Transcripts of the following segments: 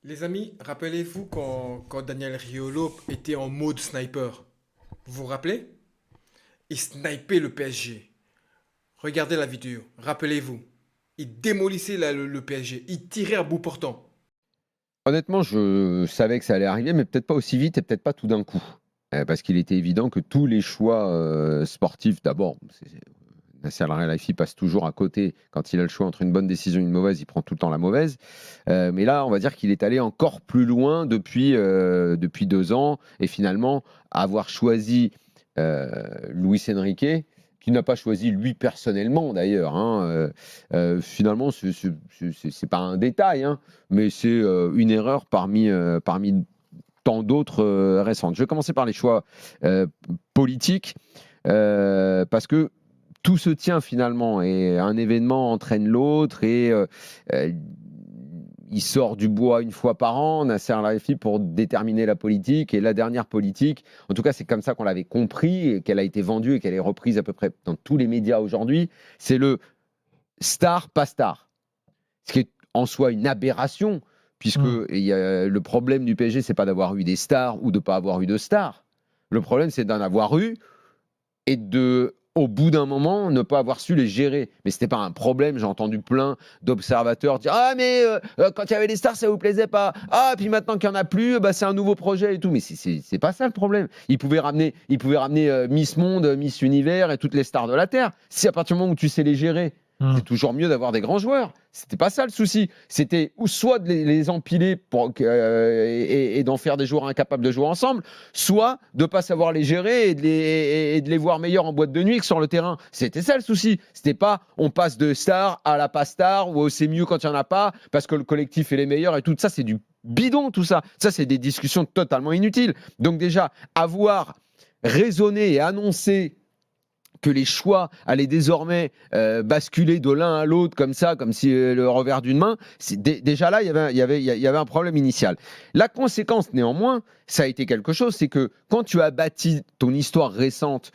Les amis, rappelez-vous quand Daniel Riolo était en mode sniper. Vous vous rappelez? Il snipait le PSG. Regardez la vidéo, rappelez-vous. Il démolissait le PSG. Il tirait à bout portant. Honnêtement, je savais que ça allait arriver, mais peut-être pas aussi vite et peut-être pas tout d'un coup. Parce qu'il était évident que tous les choix sportifs, d'abord, Nasser Al-Khelaifi passe toujours à côté quand il a le choix entre une bonne décision et une mauvaise, il prend tout le temps la mauvaise. Mais là, on va dire qu'il est allé encore plus loin depuis 2 ans et finalement avoir choisi Luis Enrique, qui n'a pas choisi lui personnellement d'ailleurs, hein. Finalement, c'est pas un détail, hein, mais c'est une erreur parmi tant d'autres récentes. Je vais commencer par les choix euh, politiques, parce que tout se tient finalement et un événement entraîne l'autre et euh, il sort du bois une fois par an, Nasser Al-Khelaifi, pour déterminer la politique. Et la dernière politique, en tout cas c'est comme ça qu'on l'avait compris et qu'elle a été vendue et qu'elle est reprise à peu près dans tous les médias aujourd'hui, c'est le star pas star. Ce qui est en soi une aberration, puisque le problème du PSG, c'est pas d'avoir eu des stars ou de pas avoir eu de stars. Le problème, c'est d'en avoir eu et de, au bout d'un moment, ne pas avoir su les gérer. Mais c'était pas un problème. J'ai entendu plein d'observateurs dire: ah, mais quand il y avait des stars, ça vous plaisait pas. Ah, puis maintenant qu'il y en a plus, bah, c'est un nouveau projet et tout. Mais c'est pas ça le problème. Ils pouvaient ramener Miss Monde, Miss Univers et toutes les stars de la Terre. Si à partir du moment où tu sais les gérer, c'est toujours mieux d'avoir des grands joueurs. C'était pas ça le souci. C'était ou soit de les empiler et d'en faire des joueurs incapables de jouer ensemble, soit de pas savoir les gérer et de les voir meilleurs en boîte de nuit que sur le terrain. C'était ça le souci. C'était pas on passe de star à la pas star ou c'est mieux quand il y en a pas parce que le collectif est les meilleurs et tout ça, c'est du bidon tout ça. Ça, c'est des discussions totalement inutiles. Donc déjà, avoir raisonné et annoncé que les choix allaient désormais basculer de l'un à l'autre comme ça, comme si le revers d'une main, déjà là, il y avait un problème initial. La conséquence, néanmoins, ça a été quelque chose, c'est que quand tu as bâti ton histoire récente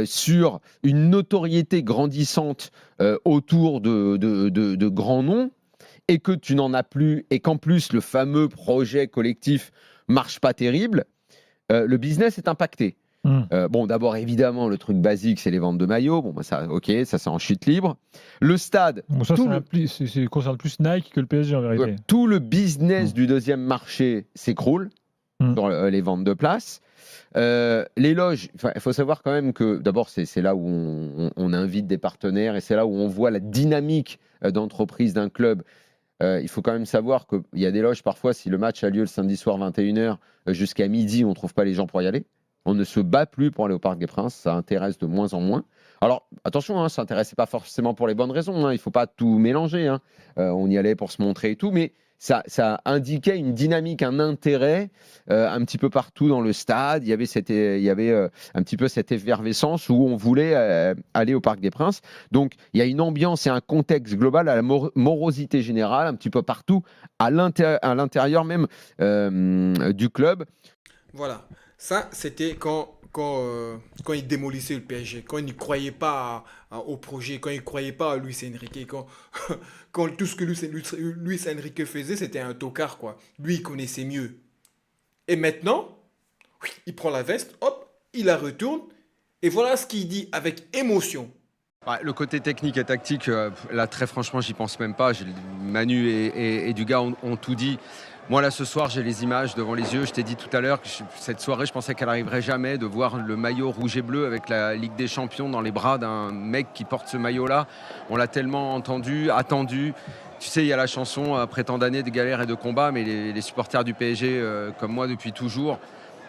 sur une notoriété grandissante autour de grands noms, et que tu n'en as plus, et qu'en plus le fameux projet collectif marche pas terrible, le business est impacté. Bon, d'abord, évidemment, le truc basique, c'est les ventes de maillots. Bon, bah, ça, ok, ça, c'est en chute libre. Le stade, Bon, ça, tout ça concerne plus Nike que le PSG en vérité. tout le business Mm. du deuxième marché s'écroule Mm. sur les ventes de places. Les loges, il faut savoir quand même que d'abord, c'est là où on invite des partenaires et c'est là où on voit la dynamique d'entreprise d'un club. Il faut quand même savoir qu'il y a des loges, parfois, si le match a lieu le samedi soir 21h jusqu'à midi, on ne trouve pas les gens pour y aller. On ne se bat plus pour aller au Parc des Princes, ça intéresse de moins en moins. Alors, attention, hein, ça n'intéressait pas forcément pour les bonnes raisons, hein, il ne faut pas tout mélanger, hein. On y allait pour se montrer et tout, mais ça indiquait une dynamique, un intérêt un petit peu partout dans le stade. Il y avait un petit peu cette effervescence où on voulait aller au Parc des Princes. Donc, il y a une ambiance et un contexte global à la morosité générale, un petit peu partout, à l'intérieur même du club. Voilà. Ça, c'était quand il démolissait le PSG, quand il ne croyait pas au projet, quand il ne croyait pas à Luis Enrique, quand tout ce que Luis Enrique faisait, c'était un tocard, quoi. Lui, il connaissait mieux. Et maintenant, oui, il prend la veste, hop, il la retourne, et voilà ce qu'il dit avec émotion. Ouais, le côté technique et tactique, là très franchement, j'y pense même pas. Manu et Dugas ont tout dit. Moi là ce soir, j'ai les images devant les yeux. Je t'ai dit tout à l'heure que cette soirée, je pensais qu'elle arriverait jamais de voir le maillot rouge et bleu avec la Ligue des Champions dans les bras d'un mec qui porte ce maillot-là. On l'a tellement entendu, attendu. Tu sais, il y a la chanson après tant d'années de galères et de combats, mais les supporters du PSG, comme moi depuis toujours,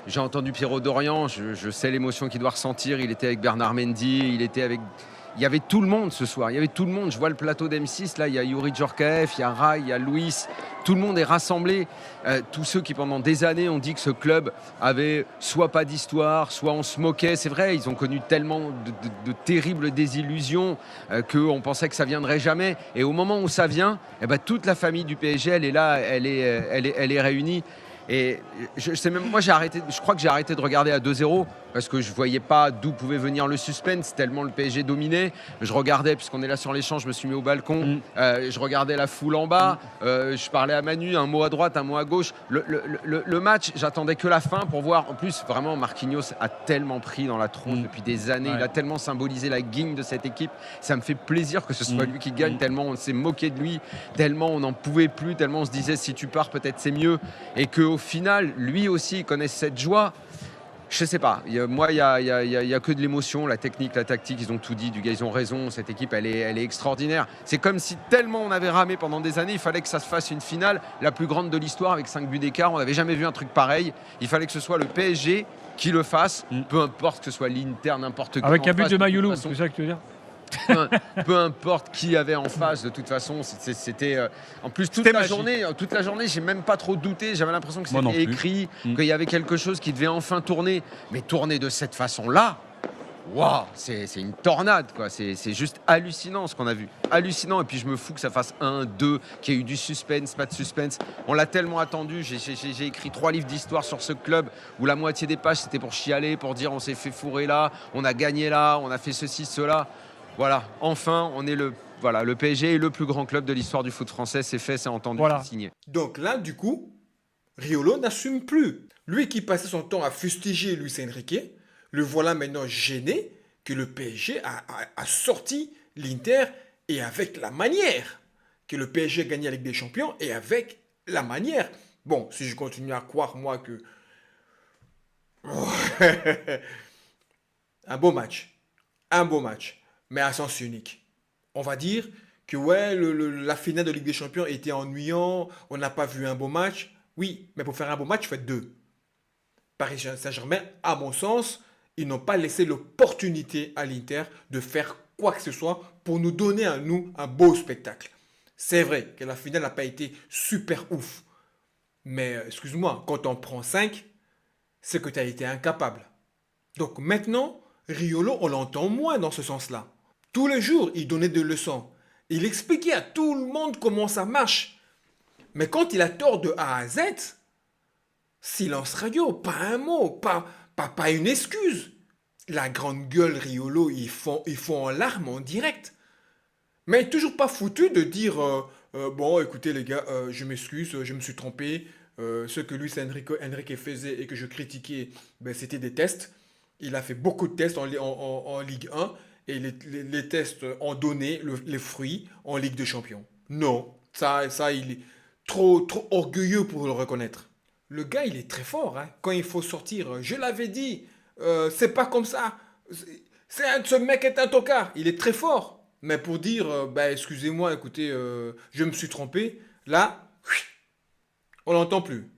j'ai entendu Pierrot Dorian, je sais l'émotion qu'il doit ressentir. Il était avec Bernard Mendy, il y avait tout le monde ce soir, il y avait tout le monde. Je vois le plateau d'M6, là, il y a Youri Djorkaeff, il y a Rai, il y a Louis. Tout le monde est rassemblé. Tous ceux qui, pendant des années, ont dit que ce club avait soit pas d'histoire, soit on se moquait. C'est vrai, ils ont connu tellement de terribles désillusions qu'on pensait que ça viendrait jamais. Et au moment où ça vient, eh ben, toute la famille du PSG, elle est là, elle est réunie. Et je sais même, moi, je crois que j'ai arrêté de regarder à 2-0 parce que je voyais pas d'où pouvait venir le suspense, tellement le PSG dominait. Je regardais, puisqu'on est là sur l'échange, je me suis mis au balcon, je regardais la foule en bas, je parlais à Manu, un mot à droite, un mot à gauche. Le match, j'attendais que la fin pour voir. En plus, vraiment, Marquinhos a tellement pris dans la tronche depuis des années. Il a tellement symbolisé la guigne de cette équipe. Ça me fait plaisir que ce soit lui qui gagne, tellement on s'est moqué de lui, tellement on n'en pouvait plus, tellement on se disait si tu pars, peut-être c'est mieux. Et qu'au final, lui aussi, il connaisse cette joie. Je sais pas. Moi, il y a que de l'émotion, la technique, la tactique. Ils ont tout dit. Du gars, ils ont raison. Cette équipe, elle est extraordinaire. C'est comme si tellement on avait ramé pendant des années, il fallait que ça se fasse une finale la plus grande de l'histoire avec 5 buts d'écart. On n'avait jamais vu un truc pareil. Il fallait que ce soit le PSG qui le fasse, peu importe que ce soit l'Inter, n'importe qui. Avec un but de Mayoulou, c'est ça que tu veux dire? Peu importe qui avait en face, de toute façon, c'était en plus toute la journée, j'ai même pas trop douté. J'avais l'impression que c'était écrit, qu'il y avait quelque chose qui devait enfin tourner, mais tourner de cette façon-là, waouh, c'est une tornade, quoi. C'est juste hallucinant ce qu'on a vu, hallucinant. Et puis je me fous que ça fasse 1-2, qu'il y ait eu du suspense, pas de suspense. On l'a tellement attendu. J'ai écrit 3 livres d'histoire sur ce club où la moitié des pages c'était pour chialer, pour dire on s'est fait fourrer là, on a gagné là, on a fait ceci, cela. Voilà, enfin, le PSG est le plus grand club de l'histoire du foot français. C'est fait, c'est entendu, c'est signé. Donc là, du coup, Riolo n'assume plus. Lui qui passait son temps à fustiger Luis Enrique, le voilà maintenant gêné que le PSG a sorti l'Inter et avec la manière. Que le PSG a gagné la Ligue des Champions et avec la manière. Bon, si je continue à croire, moi, que... Un beau match. Un beau match. Mais à sens unique. On va dire que ouais, la finale de Ligue des Champions était ennuyant, on n'a pas vu un beau match. Oui, mais pour faire un beau match, faites 2. Paris Saint-Germain, à mon sens, ils n'ont pas laissé l'opportunité à l'Inter de faire quoi que ce soit pour nous donner à nous un beau spectacle. C'est vrai que la finale n'a pas été super ouf. Mais excuse-moi, quand on prend 5, c'est que tu as été incapable. Donc maintenant, Riolo, on l'entend moins dans ce sens-là. Tous les jours, il donnait des leçons. Il expliquait à tout le monde comment ça marche. Mais quand il a tort de A à Z, silence radio, pas un mot, pas une excuse. La grande gueule Riolo, ils font en larmes en direct. Mais toujours pas foutu de dire bon, écoutez les gars, je m'excuse, je me suis trompé. Ce que Luis Enrique faisait et que je critiquais, ben, c'était des tests. Il a fait beaucoup de tests en Ligue 1 et les tests ont donné les fruits en Ligue des Champions. Non, ça, il est trop orgueilleux pour le reconnaître. Le gars, il est très fort. Hein. Quand il faut sortir, je l'avais dit, c'est pas comme ça. Ce mec est un tocard. Il est très fort. Mais pour dire, bah, excusez-moi, écoutez, je me suis trompé, là, on l'entend plus.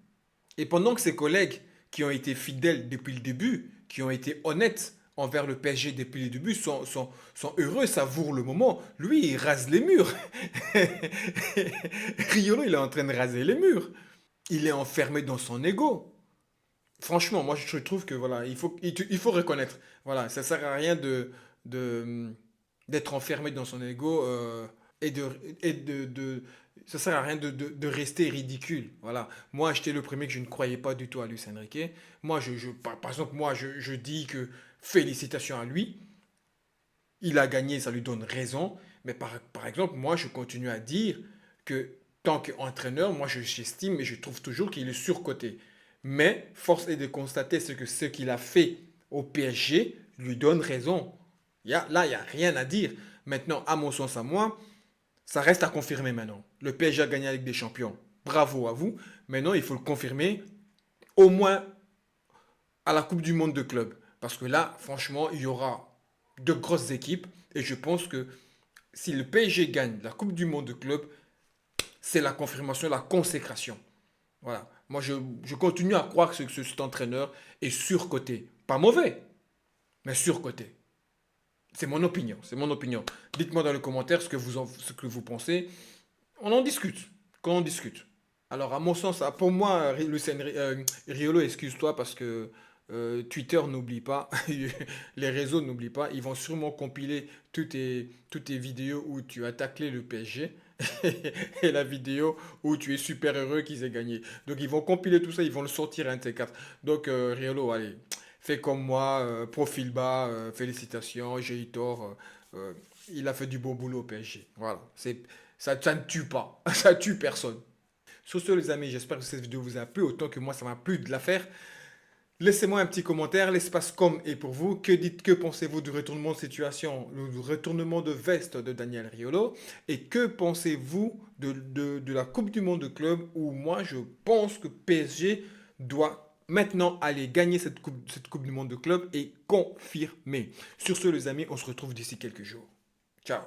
Et pendant que ses collègues qui ont été fidèles depuis le début, qui ont été honnêtes envers le PSG depuis le début, sont heureux, savourent le moment, lui, il rase les murs. Riolo, il est en train de raser les murs. Il est enfermé dans son ego. Franchement, moi, je trouve que voilà, il faut reconnaître. Voilà, ça sert à rien d'être enfermé dans son ego ça sert à rien de rester ridicule. Voilà. Moi, j'étais le premier que je ne croyais pas du tout à Luis Enrique. Moi, par exemple, moi, je dis que félicitations à lui. Il a gagné, ça lui donne raison. Mais par exemple, moi, je continue à dire que tant qu'entraîneur, moi, j'estime et je trouve toujours qu'il est surcoté. Mais force est de constater que ce qu'il a fait au PSG lui donne raison. Là, il n'y a rien à dire. Maintenant, à mon sens, à moi, ça reste à confirmer maintenant. Le PSG a gagné la Ligue des Champions. Bravo à vous. Maintenant, il faut le confirmer au moins à la Coupe du Monde de club. Parce que là, franchement, il y aura de grosses équipes. Et je pense que si le PSG gagne la Coupe du Monde de club, c'est la confirmation, la consécration. Voilà. Moi, je continue à croire que cet entraîneur est surcoté. Pas mauvais, mais surcoté. C'est mon opinion, c'est mon opinion. Dites-moi dans les commentaires ce que vous pensez. On en discute, quand on discute. Alors, à mon sens, pour moi, Riolo, excuse-toi parce que Twitter n'oublie pas, les réseaux n'oublient pas. Ils vont sûrement compiler toutes tes vidéos où tu as taclé le PSG et la vidéo où tu es super heureux qu'ils aient gagné. Donc ils vont compiler tout ça, ils vont le sortir un de ces quatre. Donc Riolo, allez, fais comme moi, profil bas, félicitations, j'ai eu tort. Il a fait du bon boulot au PSG. Voilà, ça ne tue pas, ça tue personne. Sur ce les amis, j'espère que cette vidéo vous a plu autant que moi ça m'a plu de la faire. Laissez-moi un petit commentaire, l'espace com est pour vous. Que pensez-vous du retournement de situation, du retournement de veste de Daniel Riolo? Et que pensez-vous de la Coupe du Monde de club où moi je pense que PSG doit maintenant aller gagner cette coupe du Monde de club et confirmer. Sur ce les amis, on se retrouve d'ici quelques jours. Ciao.